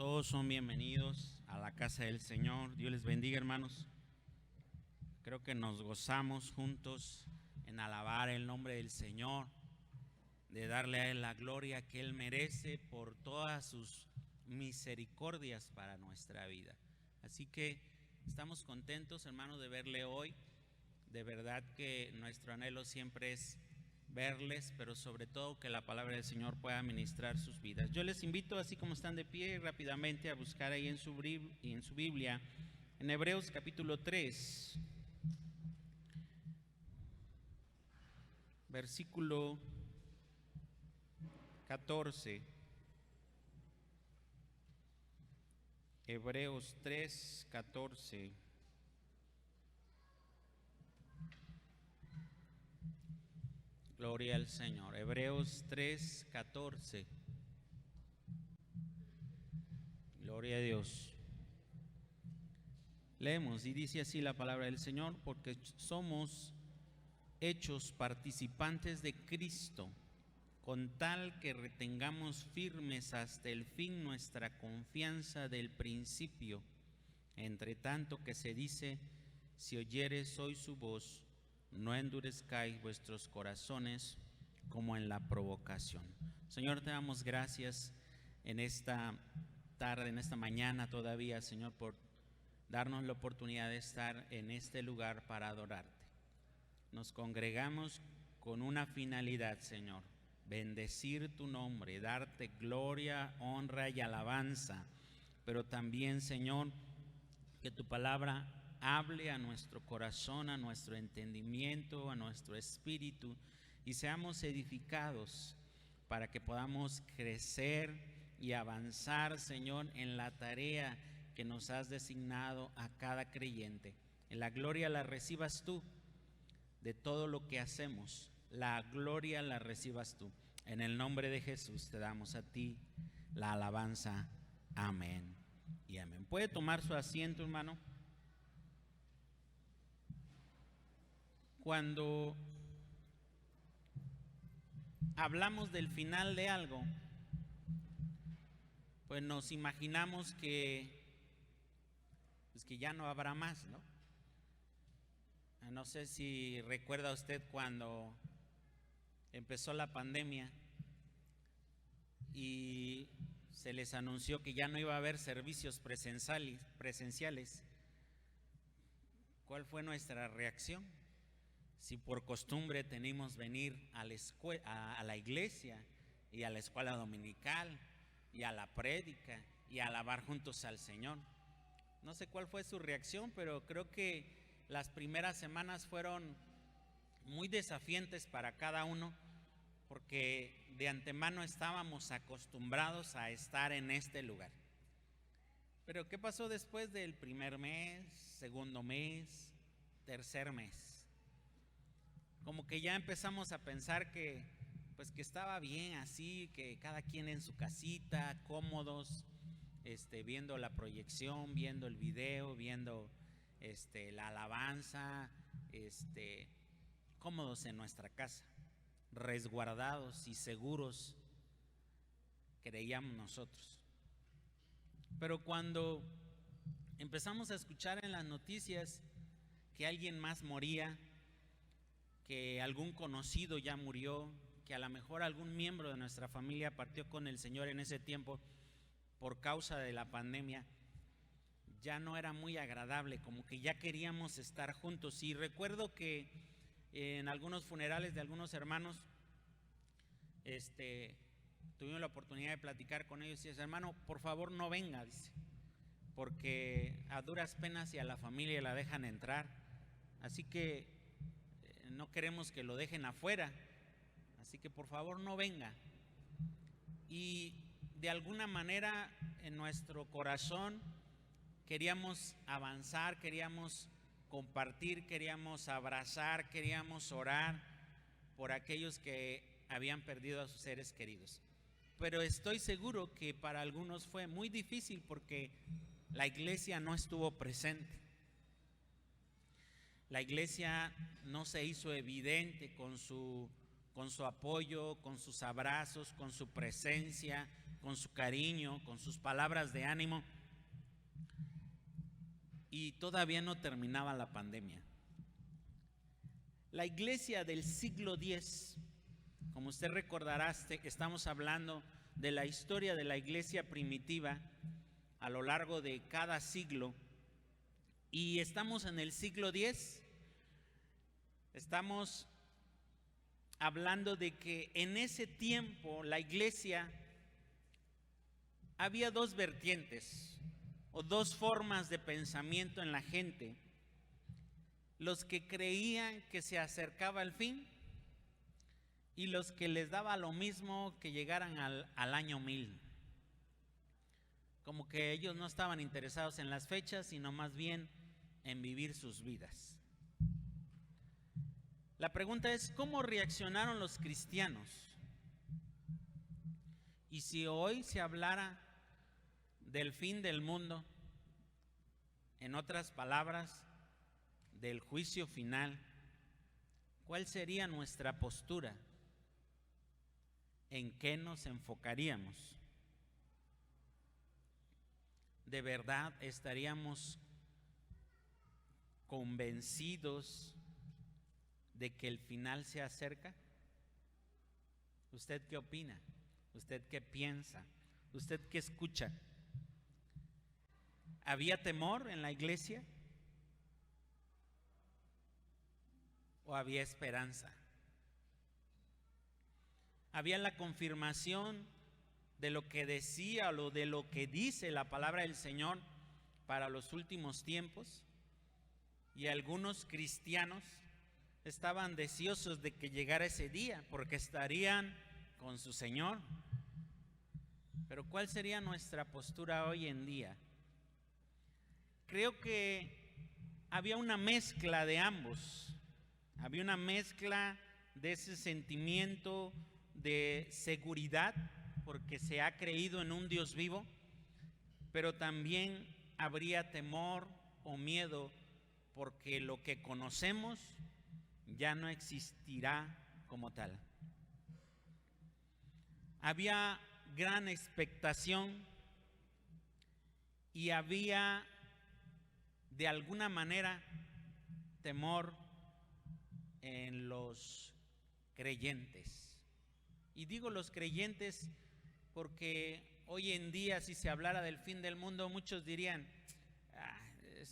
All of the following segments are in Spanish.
Todos son bienvenidos a la casa del Señor. Dios les bendiga, hermanos. Creo que nos gozamos juntos en alabar el nombre del Señor, de darle a Él la gloria que Él merece por todas sus misericordias para nuestra vida. Así que estamos contentos, hermanos, de verle hoy. De verdad que nuestro anhelo siempre es verles, pero sobre todo que la palabra del Señor pueda ministrar sus vidas. Yo les invito, así como están de pie, rápidamente a buscar ahí en su Biblia, en Hebreos capítulo 3, versículo 14. Hebreos 3, 14. Gloria al Señor. Hebreos 3, 14. Gloria a Dios. Leemos y dice así la palabra del Señor: porque somos hechos participantes de Cristo, con tal que retengamos firmes hasta el fin nuestra confianza del principio. Entre tanto que se dice: si oyereis hoy su voz, no endurezcáis vuestros corazones como en la provocación. Señor, te damos gracias en esta tarde, en esta mañana todavía, Señor, por darnos la oportunidad de estar en este lugar para adorarte. Nos congregamos con una finalidad, Señor: bendecir tu nombre, darte gloria, honra y alabanza, pero también, Señor, que tu palabra hable a nuestro corazón, a nuestro entendimiento, a nuestro espíritu, y seamos edificados para que podamos crecer y avanzar, Señor, en la tarea que nos has designado a cada creyente. En la gloria la recibas tú de todo lo que hacemos, la gloria la recibas tú. En el nombre de Jesús te damos a ti la alabanza. Amén y amén. ¿Puede tomar su asiento, hermano? Cuando hablamos del final de algo, pues nos imaginamos que ya no habrá más, ¿no? No sé si recuerda usted cuando empezó la pandemia y se les anunció que ya no iba a haber servicios presenciales. ¿Cuál fue nuestra reacción? Si por costumbre tenemos venir a la iglesia y a la escuela dominical y a la prédica y a alabar juntos al Señor. No sé cuál fue su reacción, pero creo que las primeras semanas fueron muy desafiantes para cada uno, porque de antemano estábamos acostumbrados a estar en este lugar. Pero ¿qué pasó después del primer mes, segundo mes, tercer mes? Como que ya empezamos a pensar que estaba bien así, que cada quien en su casita, cómodos, viendo la proyección, viendo el video, viendo la alabanza, cómodos en nuestra casa, resguardados y seguros, creíamos nosotros. Pero cuando empezamos a escuchar en las noticias que alguien más moría, que algún conocido ya murió, que a lo mejor algún miembro de nuestra familia partió con el Señor en ese tiempo por causa de la pandemia, ya no era muy agradable, como que ya queríamos estar juntos. Y recuerdo que en algunos funerales de algunos hermanos, tuvimos la oportunidad de platicar con ellos y dice: hermano, por favor no venga, dice, porque a duras penas y a la familia la dejan entrar, así que no queremos que lo dejen afuera, así que por favor no venga. Y de alguna manera en nuestro corazón queríamos avanzar, queríamos compartir, queríamos abrazar, queríamos orar por aquellos que habían perdido a sus seres queridos. Pero estoy seguro que para algunos fue muy difícil porque la iglesia no estuvo presente. La iglesia no se hizo evidente con su con su apoyo, con sus abrazos, con su presencia, con su cariño, con sus palabras de ánimo. Y todavía no terminaba la pandemia. La iglesia del siglo X, como usted recordará, estamos hablando de la historia de la iglesia primitiva a lo largo de cada siglo, y estamos en el siglo X. Estamos hablando de que en ese tiempo la iglesia había dos vertientes o dos formas de pensamiento en la gente: los que creían que se acercaba el fin y los que les daba lo mismo que llegaran al año 1000. Como que ellos no estaban interesados en las fechas, sino más bien en vivir sus vidas. La pregunta es, ¿cómo reaccionaron los cristianos? Y si hoy se hablara del fin del mundo, en otras palabras, del juicio final, ¿cuál sería nuestra postura? ¿En qué nos enfocaríamos? ¿De verdad estaríamos convencidos de que el final se acerca? ¿Usted qué opina? ¿Usted qué piensa? ¿Usted qué escucha? ¿Había temor en la iglesia? ¿O había esperanza? ¿Había la confirmación de lo que decía o de lo que dice la palabra del Señor para los últimos tiempos? Y algunos cristianos estaban deseosos de que llegara ese día porque estarían con su Señor. Pero ¿cuál sería nuestra postura hoy en día? Creo que había una mezcla de ambos. Había una mezcla de ese sentimiento de seguridad porque se ha creído en un Dios vivo, pero también habría temor o miedo porque lo que conocemos ya no existirá como tal. Había gran expectación y había de alguna manera temor en los creyentes. Y digo los creyentes porque hoy en día, si se hablara del fin del mundo, muchos dirían,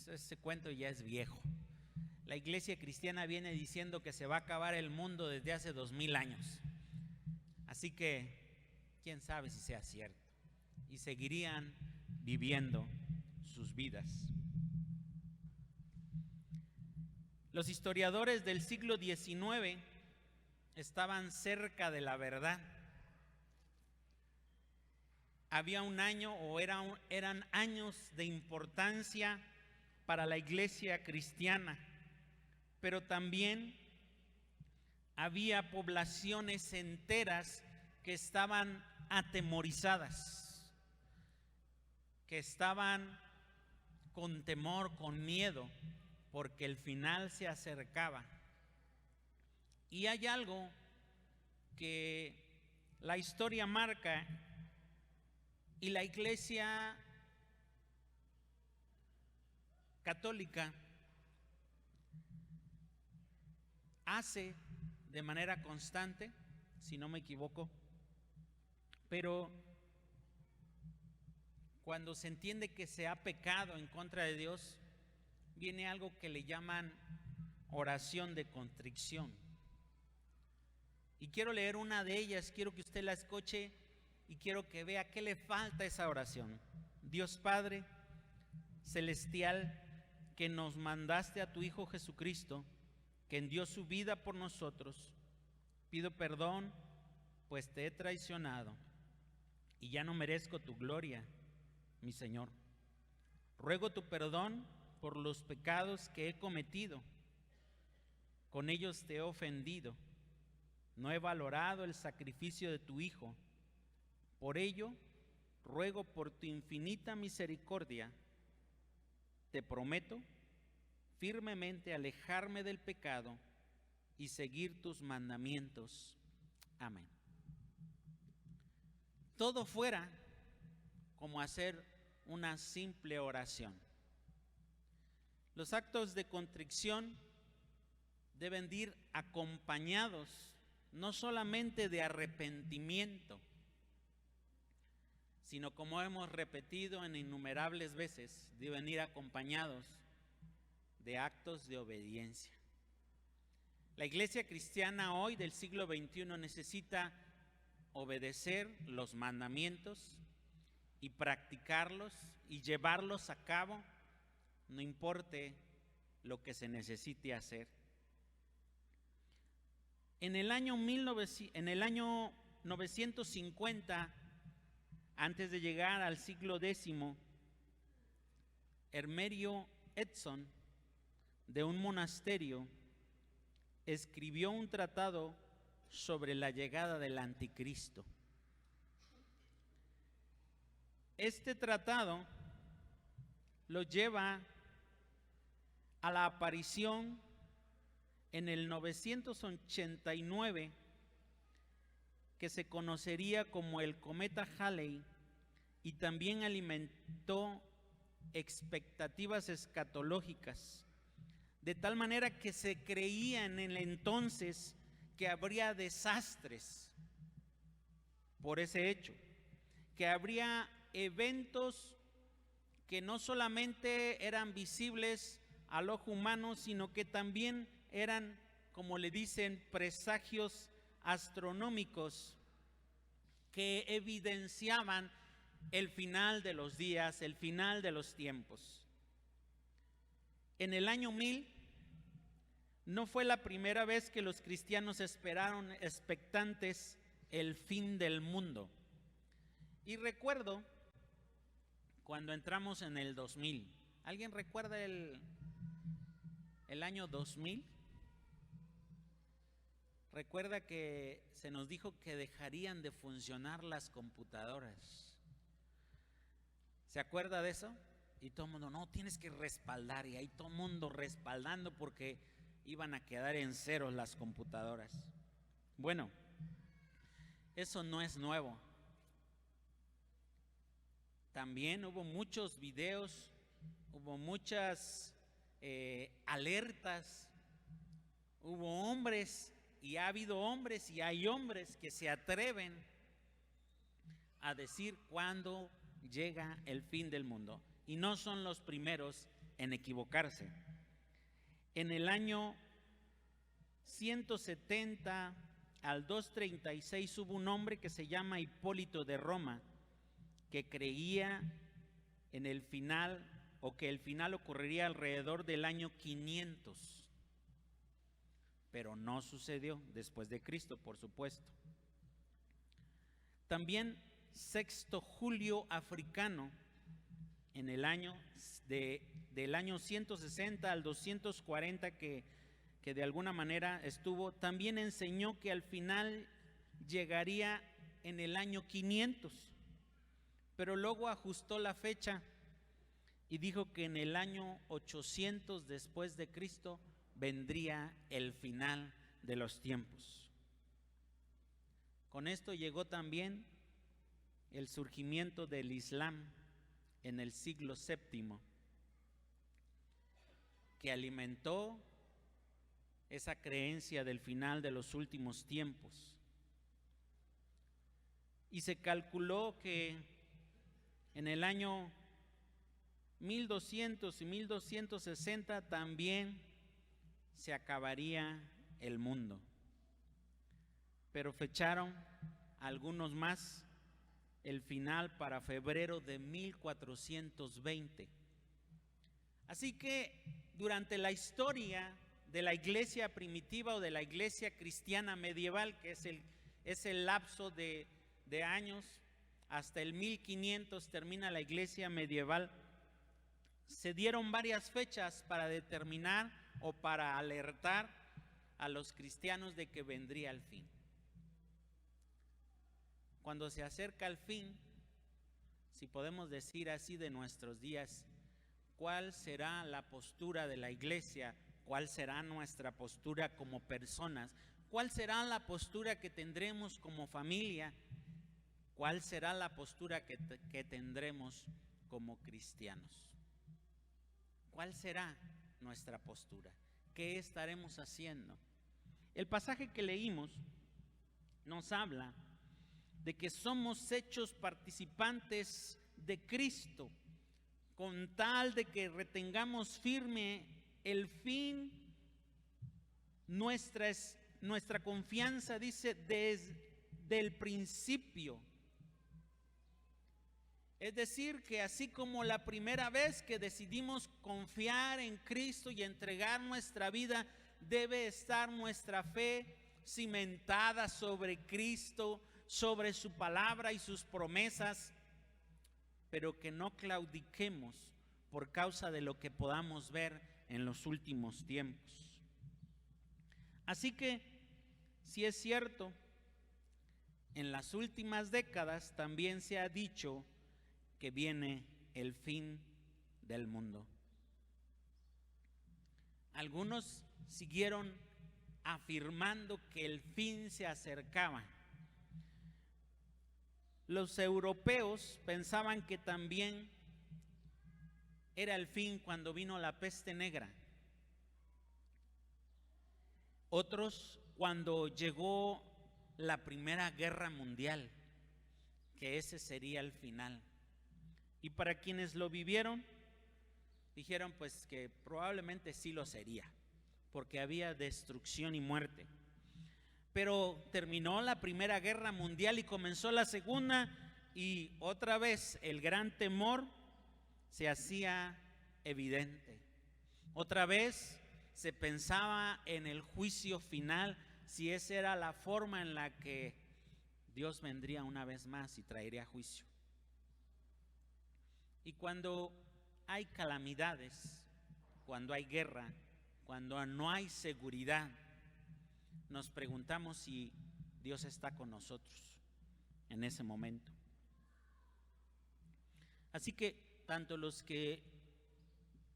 ese cuento ya es viejo. La iglesia cristiana viene diciendo que se va a acabar el mundo desde hace 2000 años. Así que, quién sabe si sea cierto. Y seguirían viviendo sus vidas. Los historiadores del siglo XIX estaban cerca de la verdad. Había un año o eran años de importancia para la iglesia cristiana, pero también había poblaciones enteras que estaban atemorizadas, que estaban con temor, con miedo, porque el final se acercaba. Y hay algo que la historia marca y la iglesia católica hace de manera constante, si no me equivoco, pero cuando se entiende que se ha pecado en contra de Dios, viene algo que le llaman oración de contrición. Y quiero leer una de ellas, quiero que usted la escuche y quiero que vea qué le falta a esa oración. Dios Padre celestial, que nos mandaste a tu Hijo Jesucristo, que dio su vida por nosotros, pido perdón, pues te he traicionado y ya no merezco tu gloria, mi Señor. Ruego tu perdón por los pecados que he cometido, con ellos te he ofendido, no he valorado el sacrificio de tu Hijo. Por ello, ruego por tu infinita misericordia, te prometo firmemente alejarme del pecado y seguir tus mandamientos Amén. Todo fuera como hacer una simple oración. Los actos de contrición deben ir acompañados no solamente de arrepentimiento, sino, como hemos repetido en innumerables veces, deben ir acompañados de actos de obediencia. La iglesia cristiana hoy del siglo XXI necesita obedecer los mandamientos y practicarlos y llevarlos a cabo, no importe lo que se necesite hacer. En el año 950, antes de llegar al siglo X, Hermerio Edson, de un monasterio, escribió un tratado sobre la llegada del anticristo. Este tratado lo lleva a la aparición en el 989, que se conocería como el cometa Halley, y también alimentó expectativas escatológicas, de tal manera que se creía en el entonces que habría desastres por ese hecho, que habría eventos que no solamente eran visibles al ojo humano, sino que también eran, como le dicen, presagios astronómicos que evidenciaban el final de los días, el final de los tiempos. En el año 1000 no fue la primera vez que los cristianos esperaron expectantes el fin del mundo. Y recuerdo cuando entramos en el 2000. ¿Alguien recuerda el año 2000? Recuerda que se nos dijo que dejarían de funcionar las computadoras. ¿Se acuerda de eso? Y todo el mundo, no, tienes que respaldar. Y ahí todo el mundo respaldando porque iban a quedar en ceros las computadoras. Bueno, eso no es nuevo. También hubo muchos videos, hubo muchas alertas, hubo hombres y ha habido hombres y hay hombres que se atreven a decir cuándo llega el fin del mundo, y no son los primeros en equivocarse. En el año 170 al 236 hubo un hombre que se llama Hipólito de Roma, que creía en el final, o que el final ocurriría alrededor del año 500, pero no sucedió después de Cristo, por supuesto. También Sexto Julio Africano, en el año del año 160 al 240, que de alguna manera estuvo, también enseñó que al final llegaría en el año 500, pero luego ajustó la fecha y dijo que en el año 800 después de Cristo vendría el final de los tiempos. Con esto llegó también el surgimiento del Islam en el siglo VII, que alimentó esa creencia del final de los últimos tiempos. Y se calculó que en el año 1200 y 1260 también se acabaría el mundo. Pero fecharon algunos más el final para febrero de 1420. Así que durante la historia de la iglesia primitiva o de la iglesia cristiana medieval, que es el lapso de años, hasta el 1500 termina la iglesia medieval, se dieron varias fechas para determinar o para alertar a los cristianos de que vendría el fin. Cuando se acerca el fin, si podemos decir así, de nuestros días, ¿cuál será la postura de la iglesia? ¿Cuál será nuestra postura como personas ¿Cuál será la postura que tendremos como familia? ¿Cuál será la postura que tendremos como cristianos? ¿Cuál será nuestra postura? ¿Qué estaremos haciendo? El pasaje que leímos nos habla de que somos hechos participantes de Cristo, con tal de que retengamos firme el fin. Nuestra confianza, dice, desde el principio. Es decir, que así como la primera vez que decidimos confiar en Cristo y entregar nuestra vida, debe estar nuestra fe cimentada sobre Cristo, sobre su palabra y sus promesas, pero que no claudiquemos por causa de lo que podamos ver en los últimos tiempos. Así que, si es cierto, en las últimas décadas también se ha dicho que viene el fin del mundo. Algunos siguieron afirmando que el fin se acercaba. Los europeos pensaban que también era el fin cuando vino la peste negra. Otros cuando llegó la Primera Guerra Mundial, que ese sería el final. Y para quienes lo vivieron, dijeron pues que probablemente sí lo sería, porque había destrucción y muerte. Pero terminó la Primera Guerra Mundial y comenzó la Segunda, y otra vez el gran temor se hacía evidente. Otra vez se pensaba en el juicio final, si esa era la forma en la que Dios vendría una vez más y traería juicio. Y cuando hay calamidades, cuando hay guerra, cuando no hay seguridad, nos preguntamos si Dios está con nosotros en ese momento. Así que tanto los que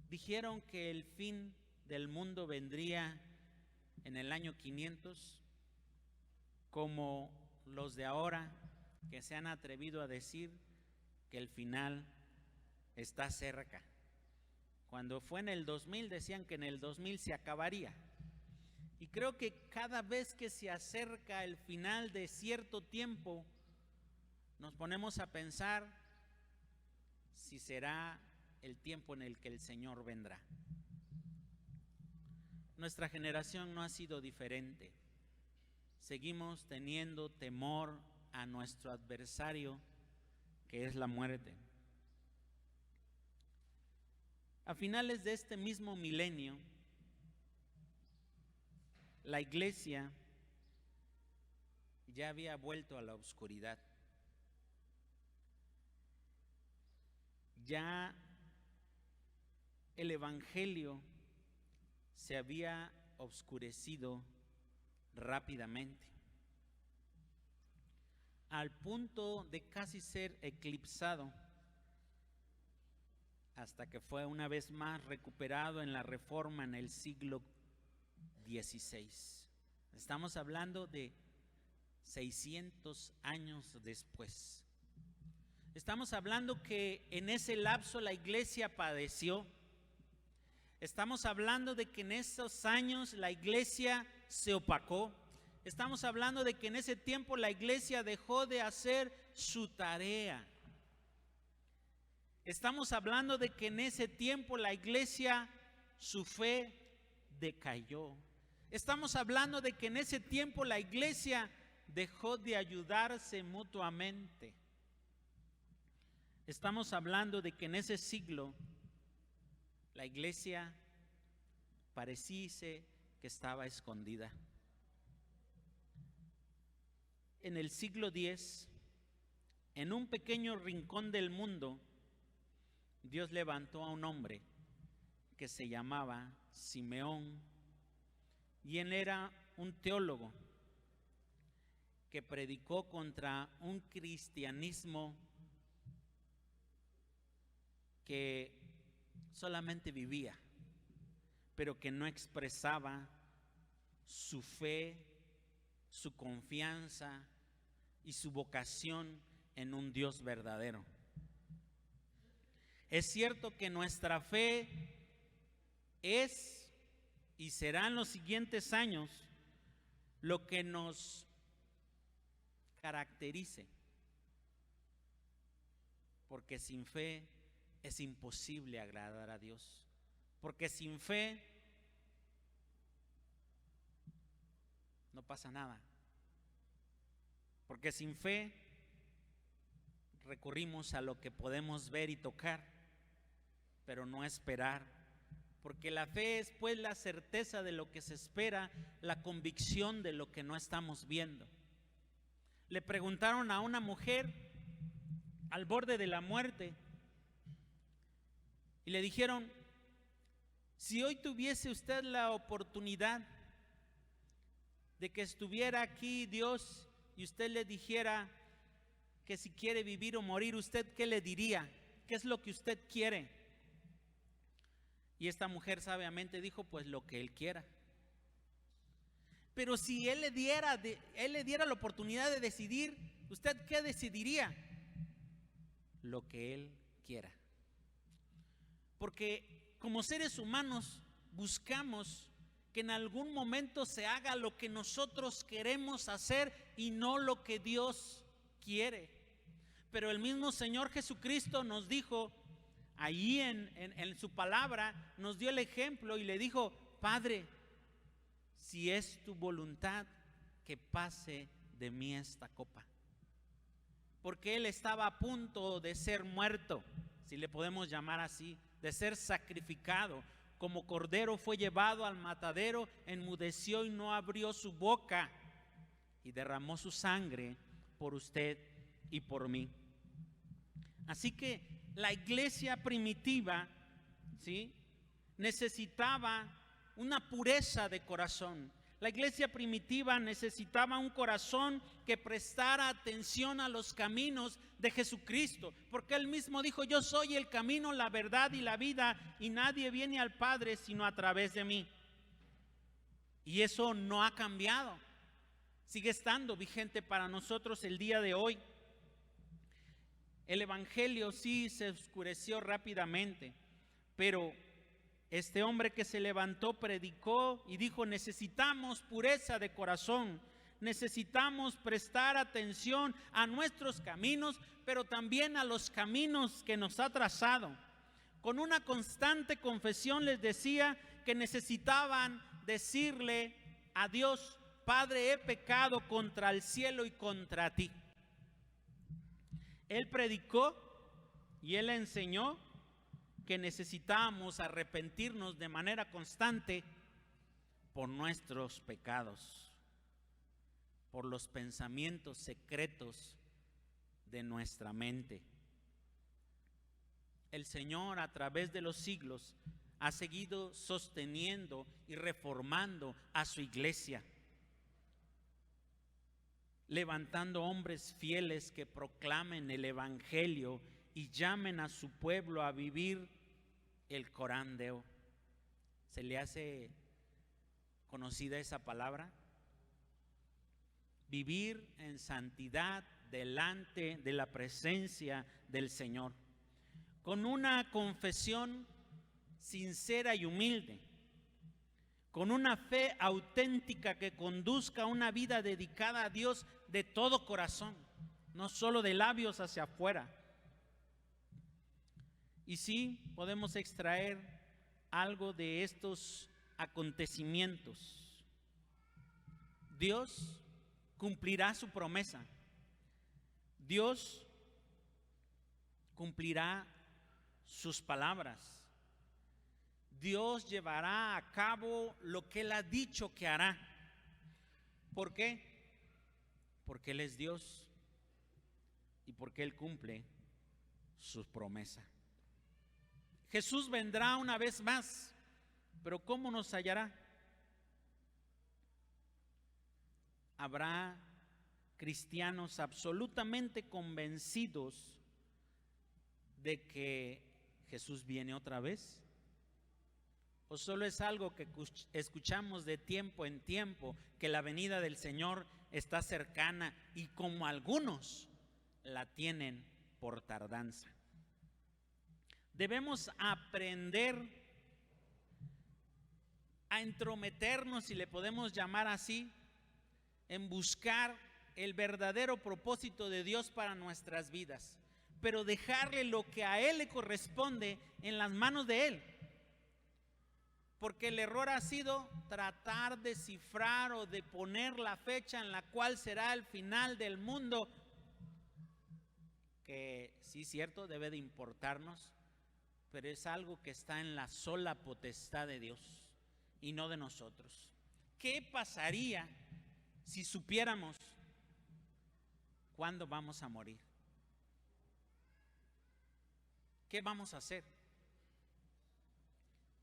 dijeron que el fin del mundo vendría en el año 500, como los de ahora que se han atrevido a decir que el final está cerca. Cuando fue en el 2000 decían que en el 2000 se acabaría. Y creo que cada vez que se acerca el final de cierto tiempo, nos ponemos a pensar si será el tiempo en el que el Señor vendrá. Nuestra generación no ha sido diferente. Seguimos teniendo temor a nuestro adversario, que es la muerte. A finales de este mismo milenio, la iglesia ya había vuelto a la oscuridad. Ya el evangelio se había oscurecido rápidamente, al punto de casi ser eclipsado, hasta que fue una vez más recuperado en la Reforma en el siglo XVI. Estamos hablando de 600 años después. Estamos hablando que en ese lapso la iglesia padeció. Estamos hablando de que en esos años la iglesia se opacó. Estamos hablando de que en ese tiempo la iglesia dejó de hacer su tarea. Estamos hablando de que en ese tiempo la iglesia, su fe decayó. Estamos hablando de que en ese tiempo la iglesia dejó de ayudarse mutuamente. Estamos hablando de que en ese siglo la iglesia parecía que estaba escondida. En el siglo X, en un pequeño rincón del mundo, Dios levantó a un hombre que se llamaba Simeón, y él era un teólogo que predicó contra un cristianismo que solamente vivía, pero que no expresaba su fe su confianza y su vocación en un Dios verdadero. Es cierto que nuestra fe es y será en los siguientes años lo que nos caracterice, porque sin fe es imposible agradar a Dios, porque sin fe no pasa nada, porque sin fe recurrimos a lo que podemos ver y tocar, pero no esperar, porque la fe es pues la certeza de lo que se espera, la convicción de lo que no estamos viendo. Le preguntaron a una mujer al borde de la muerte y le dijeron: si hoy tuviese usted la oportunidad de que estuviera aquí Dios y usted le dijera que si quiere vivir o morir, ¿usted qué le diría? ¿Qué es lo que usted quiere? Y esta mujer sabiamente dijo: pues lo que él quiera. Pero si él le diera la oportunidad de decidir, ¿usted qué decidiría? Lo que él quiera. Porque como seres humanos buscamos que en algún momento se haga lo que nosotros queremos hacer y no lo que Dios quiere. Pero el mismo Señor Jesucristo nos dijo, ahí en su palabra, nos dio el ejemplo y le dijo: Padre, si es tu voluntad, que pase de mí esta copa. Porque Él estaba a punto de ser muerto, si le podemos llamar así, de ser sacrificado. Como cordero fue llevado al matadero, enmudeció y no abrió su boca, y derramó su sangre por usted y por mí. Así que la iglesia primitiva, ¿sí?, necesitaba una pureza de corazón. La iglesia primitiva necesitaba un corazón que prestara atención a los caminos de Jesucristo, porque Él mismo dijo: yo soy el camino, la verdad y la vida, y nadie viene al Padre sino a través de mí. Y eso no ha cambiado, sigue estando vigente para nosotros el día de hoy. El evangelio sí se oscureció rápidamente, pero este hombre que se levantó predicó y dijo: necesitamos pureza de corazón, necesitamos prestar atención a nuestros caminos, pero también a los caminos que nos ha trazado. Con una constante confesión les decía que necesitaban decirle a Dios: Padre, he pecado contra el cielo y contra ti. Él predicó y Él enseñó que necesitamos arrepentirnos de manera constante por nuestros pecados, por los pensamientos secretos de nuestra mente. El Señor, a través de los siglos, ha seguido sosteniendo y reformando a su iglesia, levantando hombres fieles que proclamen el evangelio y llamen a su pueblo a vivir el Corán Deo. ¿Se le hace conocida esa palabra? Vivir en santidad delante de la presencia del Señor, con una confesión sincera y humilde, con una fe auténtica que conduzca a una vida dedicada a Dios de todo corazón, no solo de labios hacia afuera. Y sí, podemos extraer algo de estos acontecimientos. Dios cumplirá su promesa. Dios cumplirá sus palabras. Dios llevará a cabo lo que Él ha dicho que hará. ¿Por qué? Porque Él es Dios y porque Él cumple sus promesas. Jesús vendrá una vez más, pero ¿cómo nos hallará? ¿Habrá cristianos absolutamente convencidos de que Jesús viene otra vez? ¿O solo es algo que escuchamos de tiempo en tiempo, que la venida del Señor está cercana y como algunos la tienen por tardanza. Debemos aprender a entrometernos, si le podemos llamar así, en buscar el verdadero propósito de Dios para nuestras vidas, pero dejarle lo que a Él le corresponde en las manos de Él. Porque el error ha sido tratar de cifrar o de poner la fecha en la cual será el final del mundo, que sí es cierto, debe de importarnos, pero es algo que está en la sola potestad de Dios y no de nosotros. ¿Qué pasaría si supiéramos cuándo vamos a morir? ¿Qué vamos a hacer?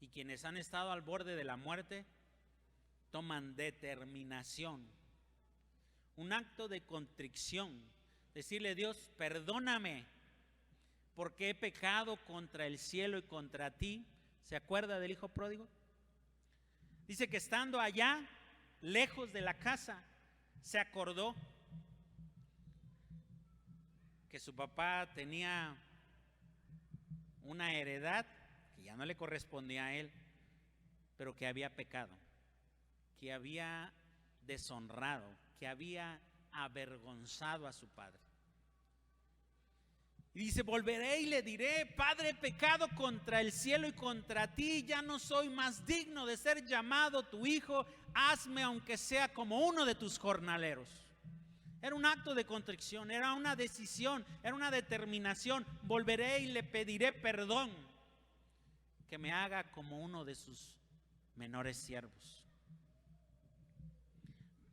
Y quienes han estado al borde de la muerte toman determinación, un acto de contrición, decirle: Dios, perdóname porque he pecado contra el cielo y contra ti. ¿Se acuerda del hijo pródigo? Dice que estando allá, lejos de la casa, se acordó que su papá tenía una heredad que ya no le correspondía a él, pero que había pecado, que había deshonrado, que había avergonzado a su padre. Y dice: volveré y le diré: Padre, he pecado contra el cielo y contra ti, ya no soy más digno de ser llamado tu hijo, hazme aunque sea como uno de tus jornaleros. Era un acto de contrición, era una decisión, era una determinación. Volveré y le pediré perdón, que me haga como uno de sus menores siervos.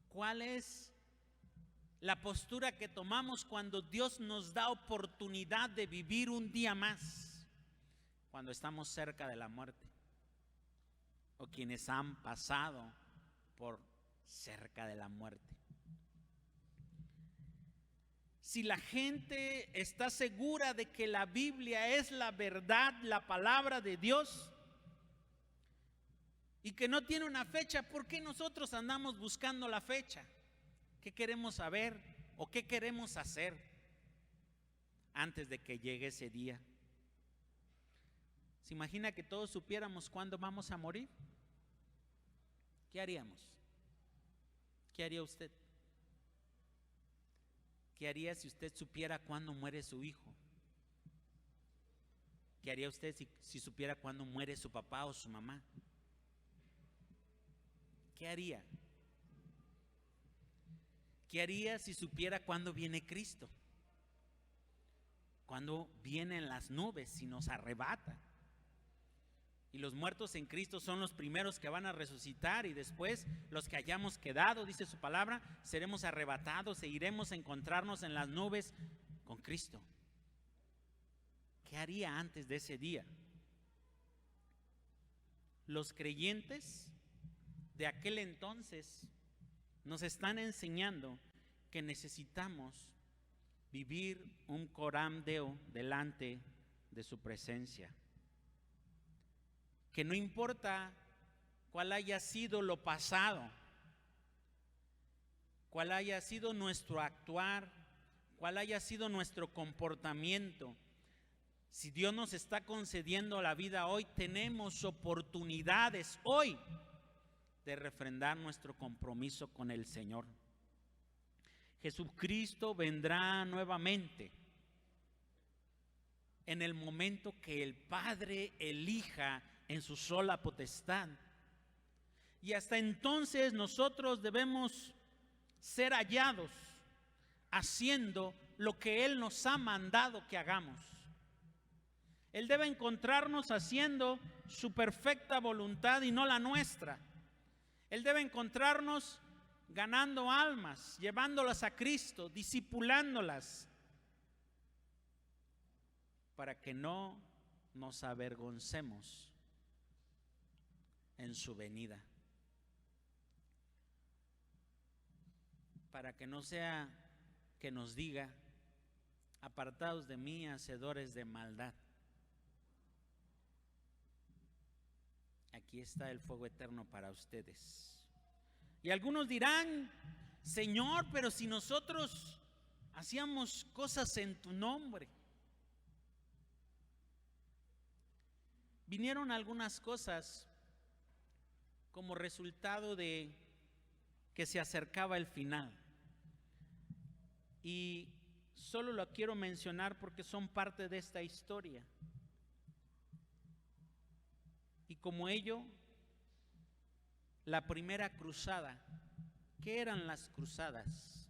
¿Cuál es la postura que tomamos cuando Dios nos da oportunidad de vivir un día más? Cuando estamos cerca de la muerte, o quienes han pasado por cerca de la muerte. Si la gente está segura de que la Biblia es la verdad, la palabra de Dios, y que no tiene una fecha, ¿por qué nosotros andamos buscando la fecha? ¿Qué queremos saber o qué queremos hacer antes de que llegue ese día? ¿Se imagina que todos supiéramos cuándo vamos a morir? ¿Qué haríamos? ¿Qué haría usted? ¿Qué haría si usted supiera cuándo muere su hijo? ¿Qué haría usted si supiera cuándo muere su papá o su mamá? ¿Qué haría? ¿Qué haría si supiera cuándo viene Cristo? Cuándo viene en las nubes y nos arrebata. Y los muertos en Cristo son los primeros que van a resucitar, y después los que hayamos quedado, dice su palabra, seremos arrebatados e iremos a encontrarnos en las nubes con Cristo. ¿Qué haría antes de ese día? Los creyentes de aquel entonces nos están enseñando que necesitamos vivir un coram deo delante de su presencia. Que no importa cuál haya sido lo pasado, cuál haya sido nuestro actuar, cuál haya sido nuestro comportamiento, si Dios nos está concediendo la vida hoy, tenemos oportunidades hoy de refrendar nuestro compromiso con el Señor. Jesucristo vendrá nuevamente en el momento que el Padre elija en su sola potestad. Y hasta entonces nosotros debemos ser hallados haciendo lo que Él nos ha mandado que hagamos. Él debe encontrarnos haciendo su perfecta voluntad y no la nuestra. Él debe encontrarnos ganando almas, llevándolas a Cristo, discipulándolas, para que no nos avergoncemos en su venida. Para que no sea que nos diga: apartados de mí, hacedores de maldad. Aquí está el fuego eterno para ustedes. Y algunos dirán: Señor, pero si nosotros hacíamos cosas en tu nombre. Vinieron algunas cosas como resultado de que se acercaba el final. Y solo lo quiero mencionar porque son parte de esta historia. Y como ello, la primera cruzada. ¿Qué eran las cruzadas?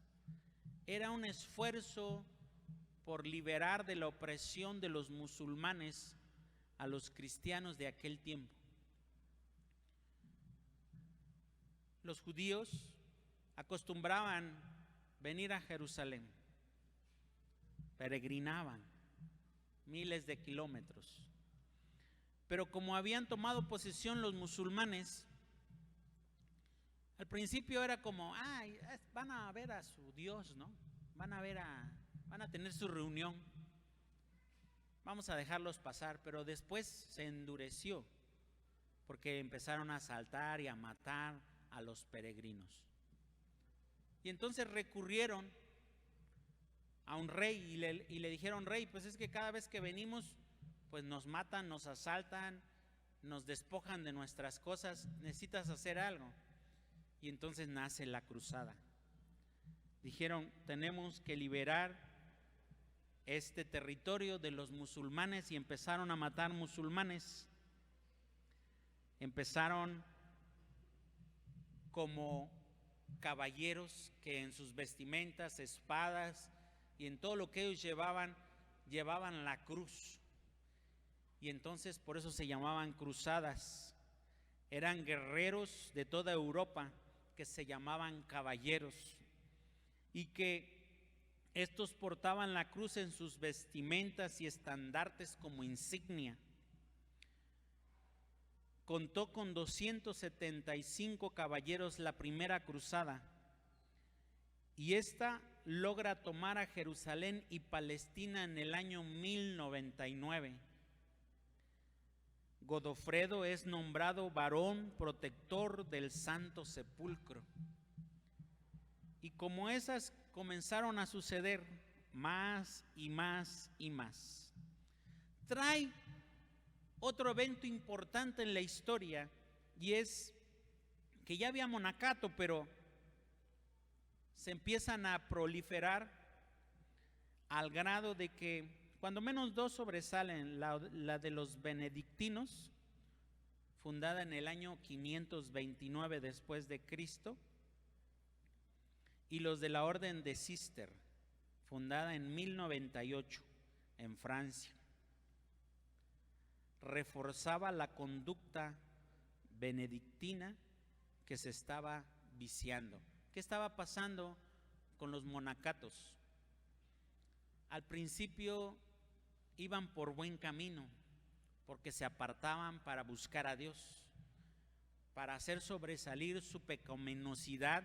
Era un esfuerzo por liberar de la opresión de los musulmanes a los cristianos de aquel tiempo. Los judíos acostumbraban venir a Jerusalén, peregrinaban miles de kilómetros, pero como habían tomado posesión los musulmanes, al principio era como, van a ver a su Dios, ¿no? Van a tener su reunión, vamos a dejarlos pasar, pero después se endureció porque empezaron a asaltar y a matar a los peregrinos. Y entonces recurrieron a un rey y le dijeron: rey, pues es que cada vez que venimos, pues nos matan, nos asaltan, nos despojan de nuestras cosas, necesitas hacer algo. Y entonces nace la cruzada. Dijeron: tenemos que liberar este territorio de los musulmanes, y empezaron a matar musulmanes. Empezaron como caballeros que en sus vestimentas, espadas y en todo lo que ellos llevaban la cruz. Y entonces por eso se llamaban cruzadas. Eran guerreros de toda Europa que se llamaban caballeros, y que estos portaban la cruz en sus vestimentas y estandartes como insignia. Contó con 275 caballeros la primera cruzada, y esta logra tomar a Jerusalén y Palestina en el año 1099. Godofredo es nombrado varón protector del Santo Sepulcro. Y como esas comenzaron a suceder más y más y más. Trae otro evento importante en la historia, y es que ya había monacato, pero se empiezan a proliferar al grado de que cuando menos dos sobresalen: la de los benedictinos, fundada en el año 529 después de Cristo, y los de la Orden de Cister, fundada en 1098 en Francia. Reforzaba la conducta benedictina que se estaba viciando. ¿Qué estaba pasando con los monacatos? Al principio iban por buen camino, porque se apartaban para buscar a Dios, para hacer sobresalir su pecaminosidad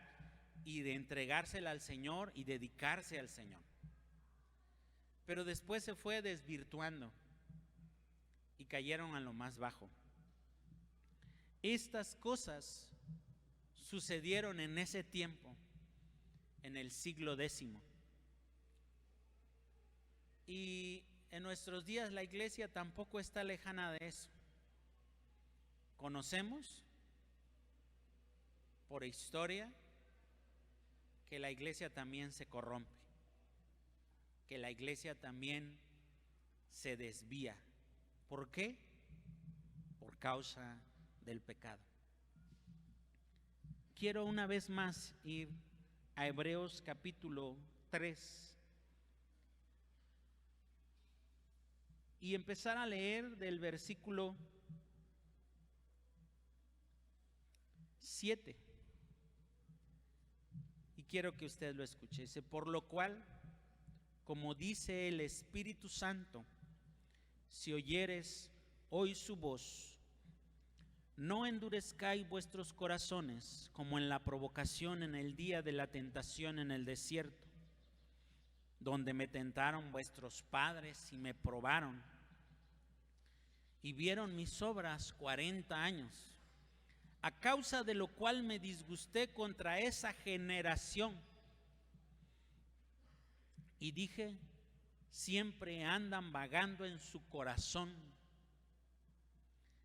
y de entregársela al Señor y dedicarse al Señor. Pero después se fue desvirtuando y cayeron a lo más bajo. Estas cosas sucedieron en ese tiempo, en el siglo X. Y en nuestros días la iglesia tampoco está lejana de eso. Conocemos por historia que la iglesia también se corrompe, que la iglesia también se desvía. ¿Por qué? Por causa del pecado. Quiero una vez más ir a Hebreos capítulo 3 y empezar a leer del versículo 7. Y quiero que usted lo escuche. Dice: por lo cual, como dice el Espíritu Santo, si oyeres hoy su voz, no endurezcáis vuestros corazones como en la provocación en el día de la tentación en el desierto, donde me tentaron vuestros padres y me probaron y vieron mis obras 40 años. a causa de lo cual me disgusté contra esa generación. Y dije, siempre andan vagando en su corazón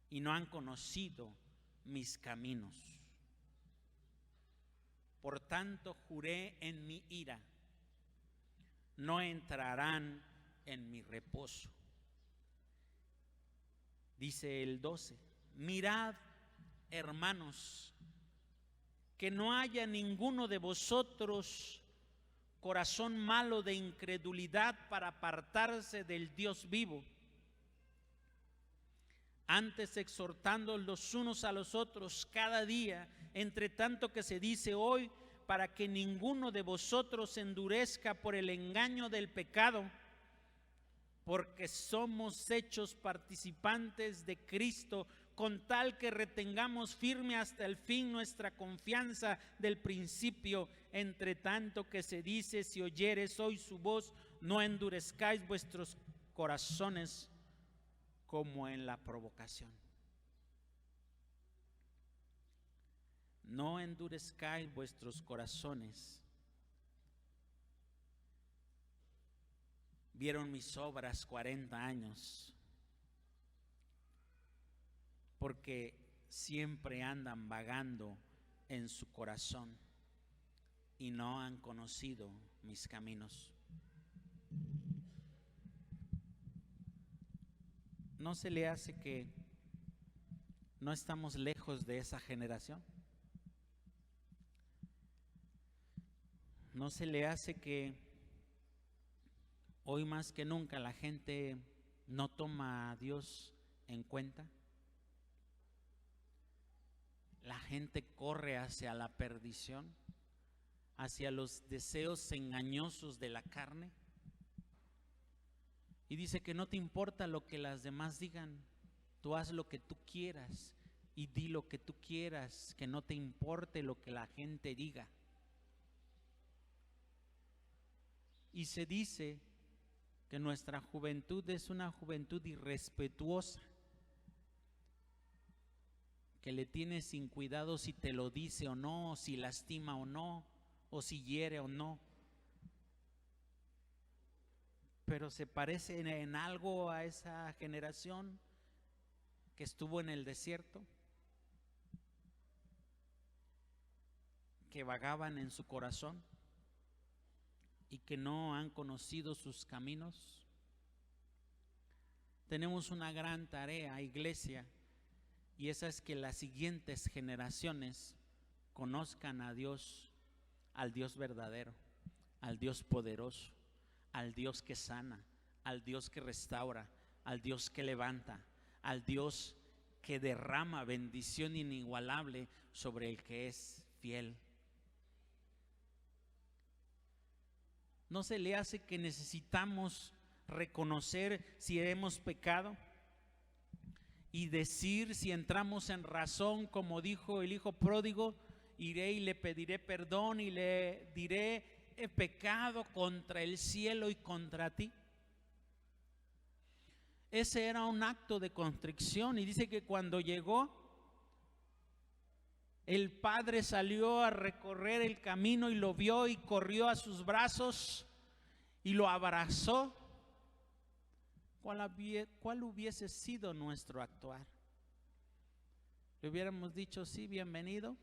y no han conocido mis caminos. Por tanto, juré en mi ira, no entrarán en mi reposo. Dice el 12, mirad, hermanos, que no haya ninguno de vosotros corazón malo de incredulidad para apartarse del Dios vivo. Antes exhortando los unos a los otros cada día, entre tanto que se dice hoy, para que ninguno de vosotros se endurezca por el engaño del pecado, porque somos hechos participantes de Cristo, con tal que retengamos firme hasta el fin nuestra confianza del principio. Entre tanto que se dice, si oyeres hoy su voz, no endurezcáis vuestros corazones como en la provocación. No endurezcáis vuestros corazones. Vieron mis obras 40 años, porque siempre andan vagando en su corazón y no han conocido mis caminos. ¿No se le hace que no estamos lejos de esa generación? ¿No se le hace que hoy más que nunca la gente no toma a Dios en cuenta? La gente corre hacia la perdición, hacia los deseos engañosos de la carne. Y dice que no te importa lo que las demás digan, tú haz lo que tú quieras y di lo que tú quieras, que no te importe lo que la gente diga. Y se dice que nuestra juventud es una juventud irrespetuosa, que le tiene sin cuidado si te lo dice o no, si lastima o no, o si hiere o no. Pero se parece en algo a esa generación que estuvo en el desierto, que vagaban en su corazón y que no han conocido sus caminos. Tenemos una gran tarea, iglesia, y esa es que las siguientes generaciones conozcan a Dios, al Dios verdadero, al Dios poderoso, al Dios que sana, al Dios que restaura, al Dios que levanta, al Dios que derrama bendición inigualable sobre el que es fiel. ¿No se le hace que necesitamos reconocer si hemos pecado y decir si entramos en razón, como dijo el hijo pródigo? Iré y le pediré perdón y le diré, he pecado contra el cielo y contra ti. Ese era un acto de contrición, y dice que cuando llegó, el padre salió a recorrer el camino y lo vio y corrió a sus brazos y lo abrazó. ¿Cuál hubiese sido nuestro actuar? Le hubiéramos dicho, sí, bienvenido.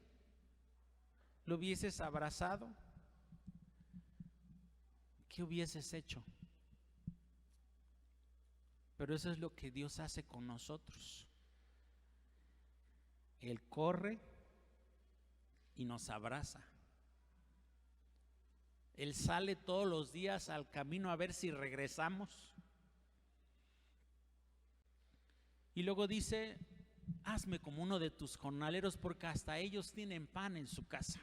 ¿Lo hubieses abrazado? ¿Qué hubieses hecho? Pero eso es lo que Dios hace con nosotros. Él corre y nos abraza. Él sale todos los días al camino a ver si regresamos. Y luego dice, hazme como uno de tus jornaleros, porque hasta ellos tienen pan en su casa.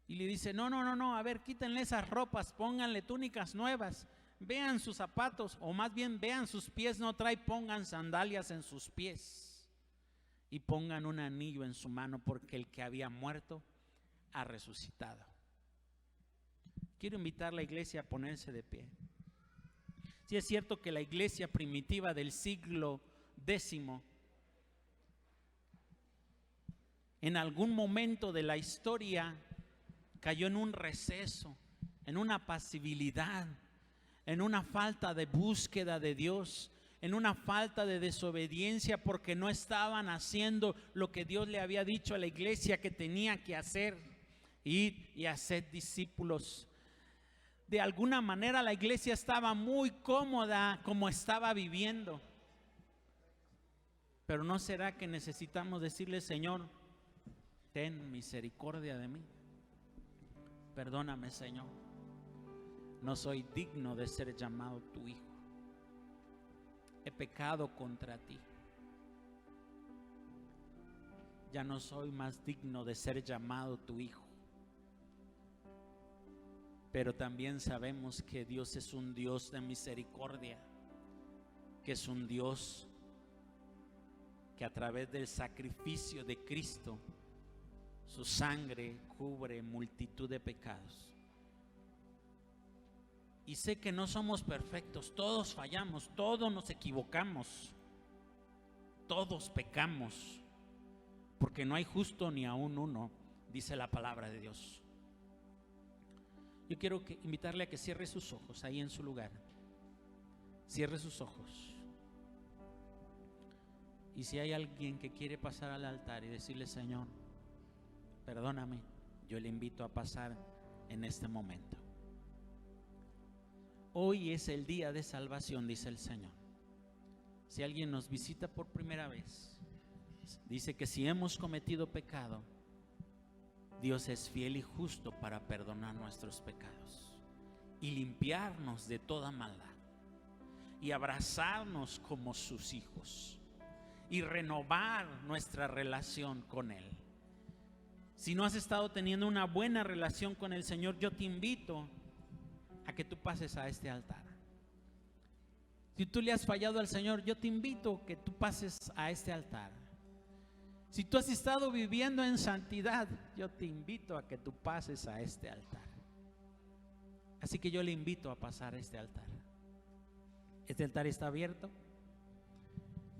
Y le dice, no, a ver, quítenle esas ropas, pónganle túnicas nuevas, vean sus zapatos, o más bien vean sus pies, no trae, pongan sandalias en sus pies y pongan un anillo en su mano, porque el que había muerto ha resucitado. Quiero invitar a la iglesia a ponerse de pie. Sí, es cierto que la iglesia primitiva del siglo X en algún momento de la historia cayó en un receso, en una pasividad, en una falta de búsqueda de Dios, en una falta de desobediencia porque no estaban haciendo lo que Dios le había dicho a la iglesia que tenía que hacer: ir y hacer discípulos. De alguna manera la iglesia estaba muy cómoda como estaba viviendo. Pero ¿no será que necesitamos decirle: Señor, ten misericordia de mí? Perdóname, Señor, no soy digno de ser llamado tu hijo. He pecado contra ti. Ya no soy más digno de ser llamado tu hijo. Pero también sabemos que Dios es un Dios de misericordia, que es un Dios que a través del sacrificio de Cristo, su sangre cubre multitud de pecados. Y sé que no somos perfectos, todos fallamos, todos nos equivocamos, todos pecamos, porque no hay justo ni aún uno, dice la palabra de Dios. Yo quiero invitarle a que cierre sus ojos ahí en su lugar. Cierre sus ojos. Y si hay alguien que quiere pasar al altar y decirle: Señor, perdóname, yo le invito a pasar en este momento. Hoy es el día de salvación, dice el Señor. Si alguien nos visita por primera vez, dice que si hemos cometido pecado, Dios es fiel y justo para perdonar nuestros pecados y limpiarnos de toda maldad y abrazarnos como sus hijos y renovar nuestra relación con Él. Si no has estado teniendo una buena relación con el Señor, yo te invito a que tú pases a este altar. Si tú le has fallado al Señor, yo te invito a que tú pases a este altar. Si tú has estado viviendo en santidad, yo te invito a que tú pases a este altar. Así que yo le invito a pasar a este altar. Este altar está abierto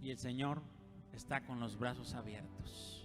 y el Señor está con los brazos abiertos.